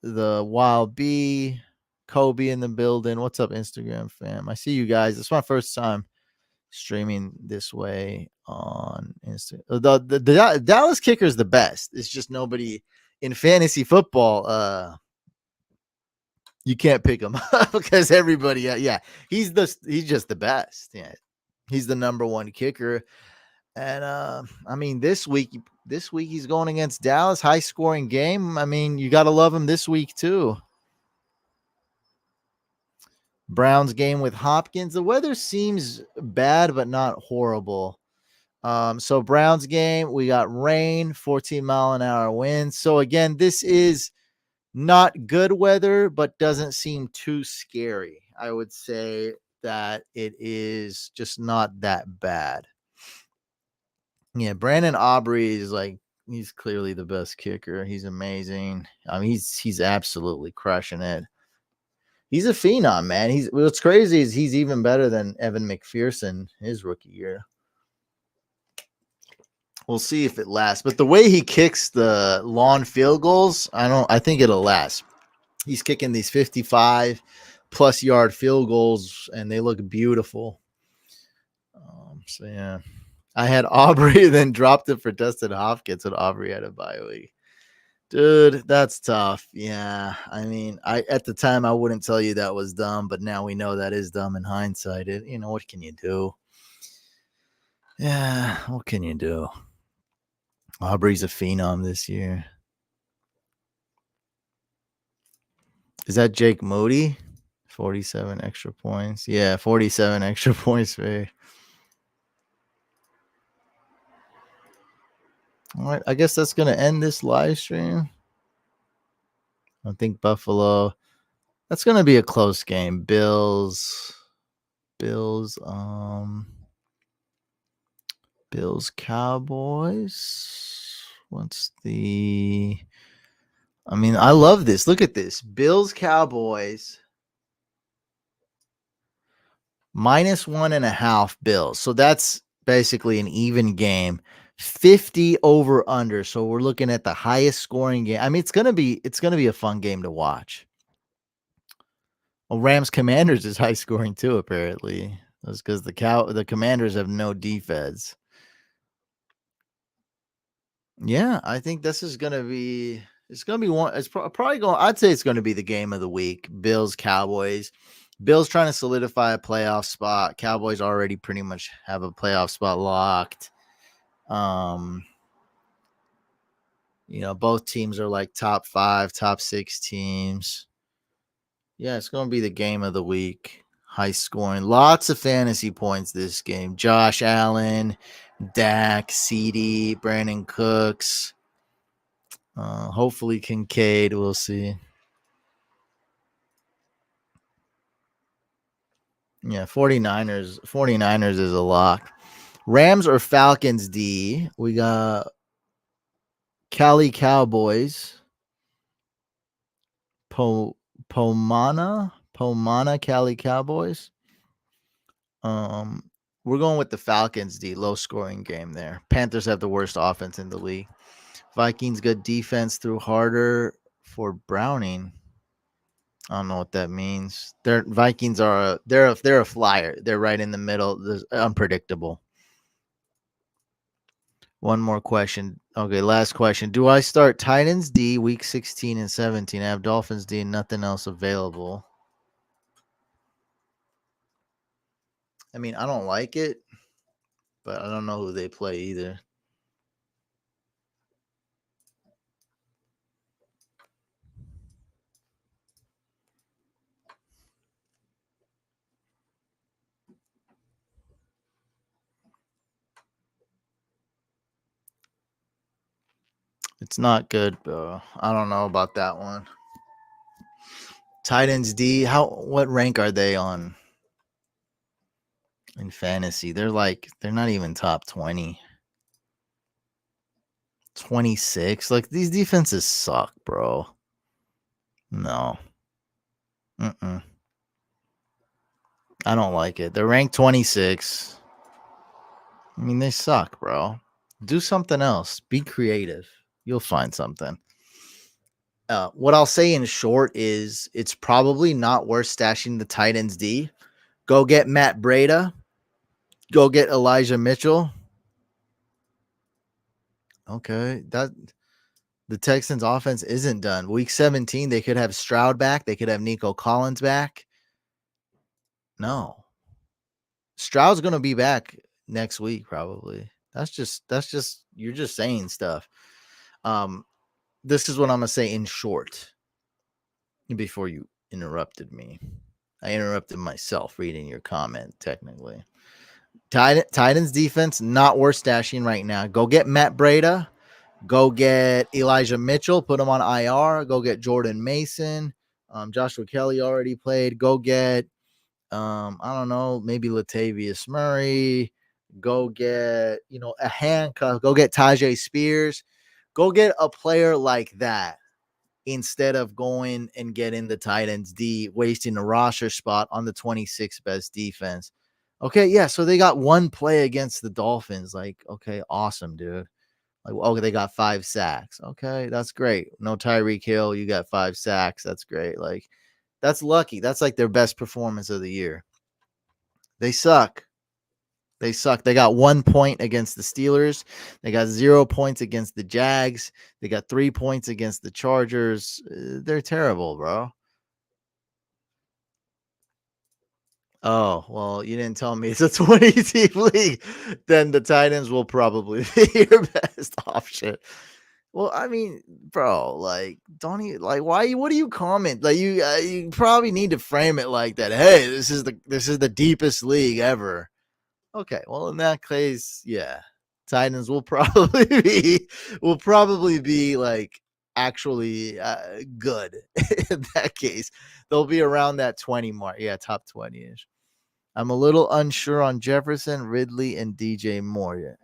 The Wild Bee, Kobe in the building. What's up, Instagram fam? I see you guys. It's my first time streaming this way on Instagram. The Dallas kicker is the best. It's just nobody in fantasy football. You can't pick him up because everybody. Yeah, he's just the best. Yeah, he's the number 1 kicker. And I mean, this week he's going against Dallas, high scoring game. I mean, you got to love him this week too. Browns game with Hopkins. The weather seems bad, but not horrible. So Browns game, we got rain, 14-mile-an-hour winds. So again, this is not good weather, but doesn't seem too scary. I would say that it is just not that bad. Yeah, Brandon Aubrey is he's clearly the best kicker. He's amazing. I mean, he's absolutely crushing it. He's a phenom, man. What's crazy is he's even better than Evan McPherson his rookie year. We'll see if it lasts. But the way he kicks the long field goals, I think it'll last. He's kicking these 55+ yard field goals, and they look beautiful. So yeah. I had Aubrey, then dropped it for Dustin Hopkins, and Aubrey had a bye week. Dude, that's tough. Yeah, I mean, at the time I wouldn't tell you that was dumb, but now we know that is dumb in hindsight. What can you do? Yeah, what can you do? Aubrey's a phenom this year. Is that Jake Moody? 47 extra points. Yeah, 47 extra points for. All right, I guess that's going to end this live stream. I think Buffalo. That's going to be a close game. Bills, Cowboys. I love this. Look at this. Bills, Cowboys. -1.5 Bills. So that's basically an even game. 50 over under. So we're looking at the highest scoring game. I mean, it's gonna be a fun game to watch. Well, Rams Commanders is high scoring too, apparently. That's because the Commanders have no defense. Yeah, I think this is gonna be one. It's probably going. I'd say it's going to be the game of the week. Bills Cowboys. Bills trying to solidify a playoff spot. Cowboys already pretty much have a playoff spot locked. Both teams are like top 5, top 6 teams. Yeah, it's going to be the game of the week. High scoring, lots of fantasy points this game. Josh Allen, Dak, CD, Brandon Cooks. Hopefully Kincaid. We'll see. Yeah, 49ers is a lock. Rams or Falcons D. We got Cali Cowboys. Pomona Cali Cowboys. We're going with the Falcons D. Low scoring game there. Panthers have the worst offense in the league. Vikings good defense through harder for Browning. I don't know what that means. Vikings are they're a flyer. They're right in the middle. They're unpredictable. One more question. Okay, last question. Do I start Titans D week 16 and 17? I have Dolphins D and nothing else available. I mean, I don't like it, but I don't know who they play either. It's not good, bro. I don't know about that one. Titans D, what rank are they on in fantasy? They're not even top 20. 26. Like these defenses suck, bro. No. I don't like it. They're ranked 26. I mean, they suck, bro. Do something else. Be creative. You'll find something. What I'll say in short is it's probably not worth stashing the Titans D. Go get Matt Breida. Go get Elijah Mitchell. Okay, the Texans offense isn't done. Week 17, they could have Stroud back. They could have Nico Collins back. No. Stroud's going to be back next week probably. That's just you're just saying stuff. This is what I'm going to say in short before you interrupted me. I interrupted myself reading your comment technically. Titans defense not worth stashing right now. Go get Matt Breida. Go get Elijah Mitchell. Put him on IR. Go get Jordan Mason. Joshua Kelly already played. Go get I don't know, maybe Latavius Murray. Go get a handcuff. Go get Tajay Spears. Go get a player like that instead of going and getting the Titans D, wasting a roster spot on the 26th best defense. Okay, yeah, so they got one play against the Dolphins. Like, okay, awesome, dude. Like, okay, they got 5 sacks. Okay, that's great. No Tyreek Hill, you got 5 sacks. That's great. Like, that's lucky. That's like their best performance of the year. They suck. They suck. They got 1 point against the Steelers. They got 0 points against the Jags. They got 3 points against the Chargers. They're terrible, bro. Oh, well, you didn't tell me it's a 20-team league. Then the Titans will probably be your best option. Well, I mean, bro, like, don't you like why? What do you comment? Like, you probably need to frame it like that. Hey, this is the deepest league ever. Okay, well, in that case, yeah, Titans will probably be like actually good. In that case, they'll be around that 20 mark. Yeah, top 20 ish. I'm a little unsure on Jefferson, Ridley, and DJ Moore. Yeah.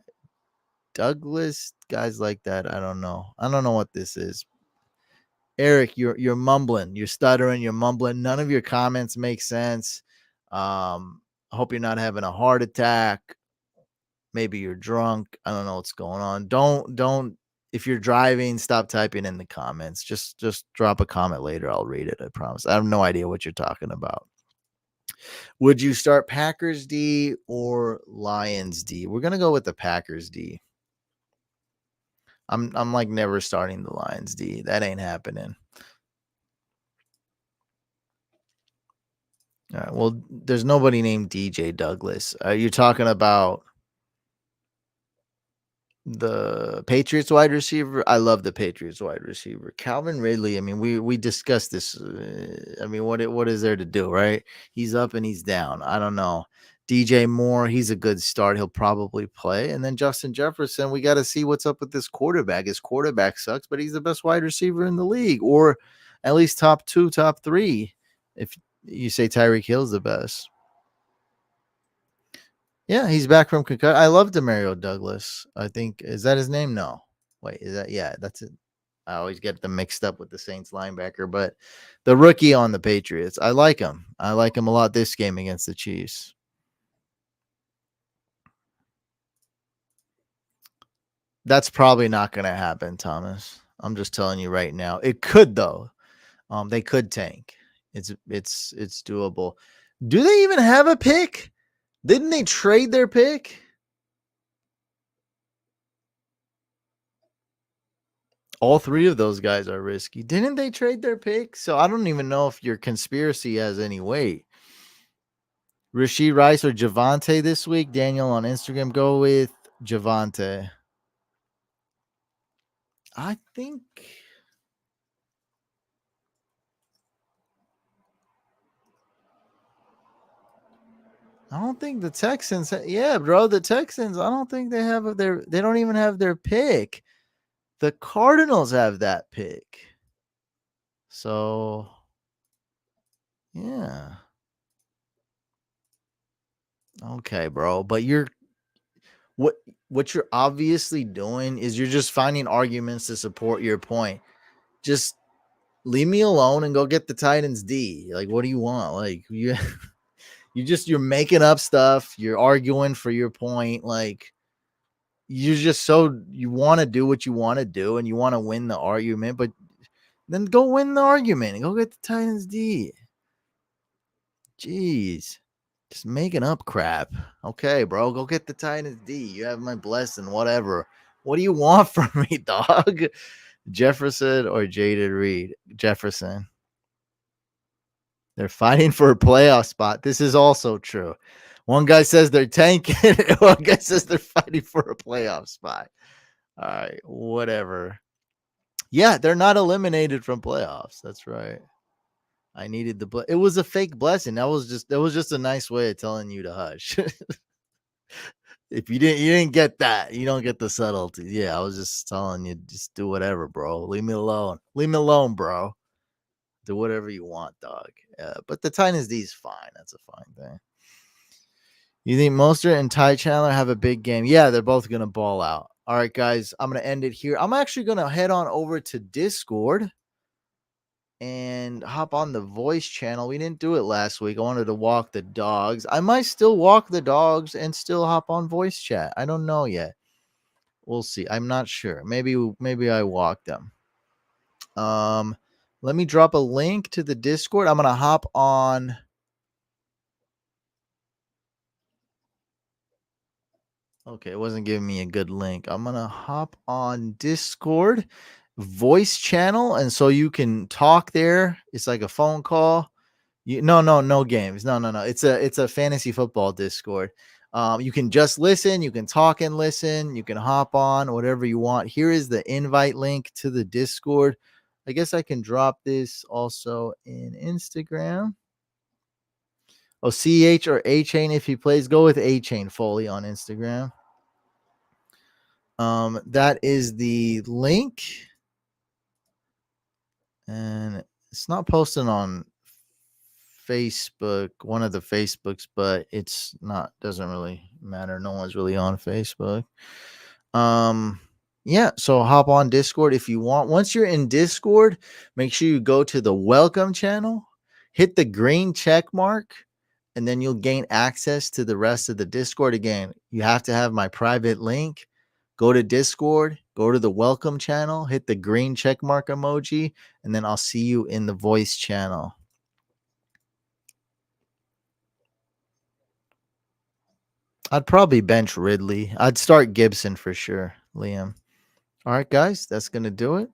Douglas, guys like that. I don't know. I don't know what this is. Eric, you're mumbling, you're stuttering, you're mumbling. None of your comments make sense. I hope you're not having a heart attack. Maybe you're drunk. I don't know what's going on. Don't if you're driving, stop typing in the comments. Just drop a comment later. I'll read it. I promise. I have no idea what you're talking about. Would you start Packers D or Lions D? We're gonna go with the Packers D. I'm like never starting the Lions D. That ain't happening. All right. Well, there's nobody named DJ Douglas. You're talking about the Patriots wide receiver. I love the Patriots wide receiver. Calvin Ridley. I mean, we discussed this. I mean, what is there to do, right? He's up and he's down. I don't know. DJ Moore, he's a good start. He'll probably play. And then Justin Jefferson, we got to see what's up with this quarterback. His quarterback sucks, but he's the best wide receiver in the league, or at least top 2, top 3. If you say Tyreek Hill's the best. Yeah, he's back from concussion. I love Demario Douglas. I think is that his name? No. Wait, is that that's it. I always get them mixed up with the Saints linebacker, but the rookie on the Patriots. I like him. I like him a lot this game against the Chiefs. That's probably not going to happen, Thomas. I'm just telling you right now. It could though. They could tank. It's doable. Do they even have a pick? Didn't they trade their pick? All 3 of those guys are risky. Didn't they trade their pick? So I don't even know if your conspiracy has any weight. Rashee Rice or Javonte this week? Daniel on Instagram, go with Javonte. I think I don't think the Texans. Yeah, bro, the Texans. I don't think they have their. They don't even have their pick. The Cardinals have that pick. So, yeah. Okay, bro. But what you're obviously doing is you're just finding arguments to support your point. Just leave me alone and go get the Titans D. Like, what do you want? Like, you're making up stuff. You're arguing for your point. Like, you're just you want to do what you want to do and you want to win the argument, but then go win the argument and go get the Titans D. Jeez. Just making up crap. Okay, bro. Go get the Titans D. You have my blessing, whatever. What do you want from me, dog? Jefferson or Jaden Reed? Jefferson. They're fighting for a playoff spot. This is also true. One guy says they're tanking. One guy says they're fighting for a playoff spot. All right, whatever. Yeah, they're not eliminated from playoffs. That's right. I needed the it was a fake blessing. That was just a nice way of telling you to hush. If you didn't get that, you don't get the subtlety. Yeah, I was just telling you, just do whatever, bro. Leave me alone. Leave me alone, bro. Do whatever you want, dog. But the Titans D is fine. That's a fine thing. You think Mostert and Ty Chandler have a big game? Yeah, they're both gonna ball out. All right, guys, I'm gonna end it here. I'm actually gonna head on over to Discord and hop on the voice channel. We didn't do it last week. I wanted to walk the dogs. I might still walk the dogs and still hop on voice chat. I don't know yet. We'll see. I'm not sure. Maybe I walk them. Let me drop a link to the Discord. I'm gonna hop on. Okay, it wasn't giving me a good link. I'm gonna hop on Discord voice channel, and so you can talk there. It's like a phone call. No games. No. It's a fantasy football Discord. You can just listen. You can talk and listen. You can hop on whatever you want. Here is the invite link to the Discord. I guess I can drop this also in Instagram. Oh, CH or A Chain if he plays. Go with A Chain Foley on Instagram. That is the link. And it's not posted on Facebook, one of the Facebooks, but it's not, doesn't really matter. No one's really on Facebook. Yeah, so hop on Discord if you want. Once you're in Discord, make sure you go to the welcome channel, hit the green check mark, and then you'll gain access to the rest of the Discord. Again, you have to have my private link. Go to Discord, go to the welcome channel, hit the green check mark emoji, and then I'll see you in the voice channel. I'd probably bench Ridley. I'd start Gibson for sure, Liam. All right, guys, that's going to do it.